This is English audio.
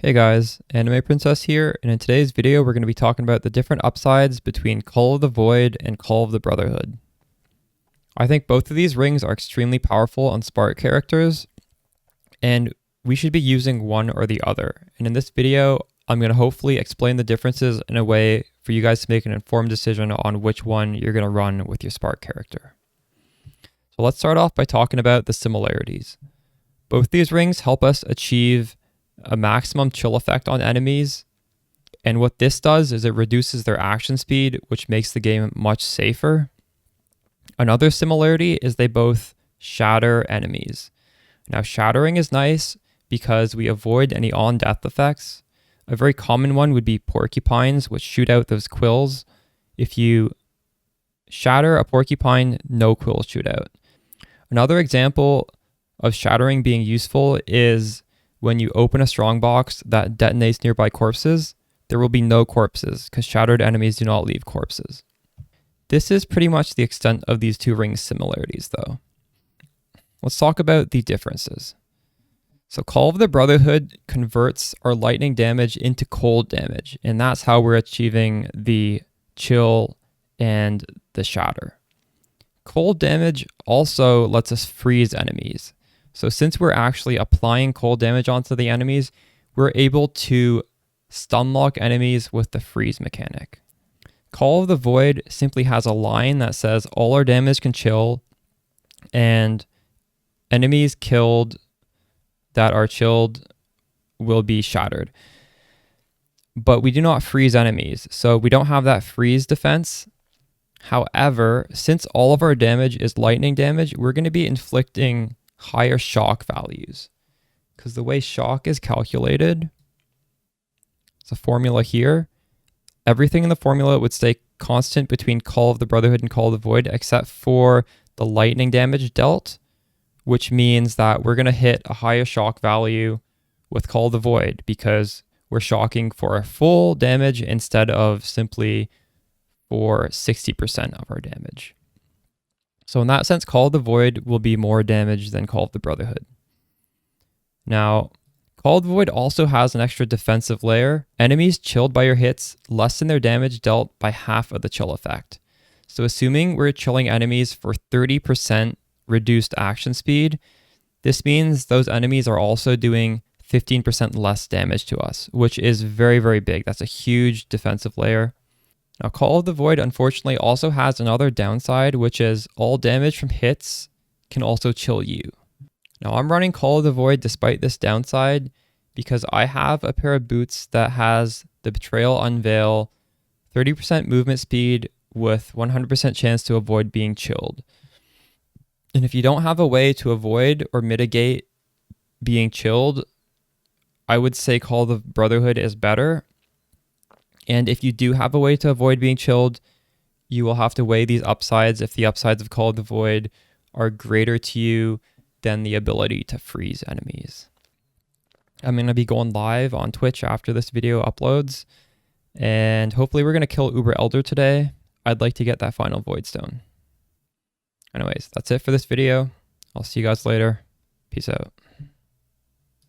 Hey guys, Anime Princess here, and in today's video we're going to be talking about the different upsides between Call of the Void and Call of the Brotherhood. I think both of these rings are extremely powerful on Spark characters, and we should be using one or the other. And in this video, I'm going to hopefully explain the differences in a way for you guys to make an informed decision on which one you're going to run with your Spark character. So let's start off by talking about the similarities. Both these rings help us achieve a maximum chill effect on enemies, and what this does is it reduces their action speed, which makes the game much safer. Another similarity is they both shatter enemies. Now, shattering is nice because we avoid any on-death effects. A very common one would be porcupines, which shoot out those quills. If you shatter a porcupine, no quills shoot out. Another example of shattering being useful is when you open a strongbox that detonates nearby corpses, there will be no corpses because shattered enemies do not leave corpses. This is pretty much the extent of these two rings similarities though. Let's talk about the differences. So Call of the Brotherhood converts our lightning damage into cold damage, and that's how we're achieving the chill and the shatter. Cold damage also lets us freeze enemies. So since we're actually applying cold damage onto the enemies, we're able to stun lock enemies with the freeze mechanic. Call of the Void simply has a line that says all our damage can chill, and enemies killed that are chilled will be shattered. But we do not freeze enemies, so we don't have that freeze defense. However, since all of our damage is lightning damage, we're going to be inflicting higher shock values, because the way shock is calculated, it's a formula here. Everything in the formula would stay constant between Call of the Brotherhood and Call of the Void except for the lightning damage dealt, which means that we're going to hit a higher shock value with Call of the Void because we're shocking for a full damage instead of simply for 60% of our damage. So in that sense, Call of the Void will be more damage than Call of the Brotherhood. Now, Call of the Void also has an extra defensive layer. Enemies chilled by your hits lessen their damage dealt by half of the chill effect. So assuming we're chilling enemies for 30% reduced action speed, this means those enemies are also doing 15% less damage to us, which is very, very big. That's a huge defensive layer. Now, Call of the Void unfortunately also has another downside, which is all damage from hits can also chill you. Now, I'm running Call of the Void despite this downside because I have a pair of boots that has the Betrayal Unveil, 30% movement speed with 100% chance to avoid being chilled. And if you don't have a way to avoid or mitigate being chilled, I would say Call of the Brotherhood is better. And if you do have a way to avoid being chilled, you will have to weigh these upsides if the upsides of Call of the Void are greater to you than the ability to freeze enemies. I'm going to be going live on Twitch after this video uploads, and hopefully we're going to kill Uber Elder today. I'd like to get that final Void Stone. Anyways, that's it for this video. I'll see you guys later. Peace out.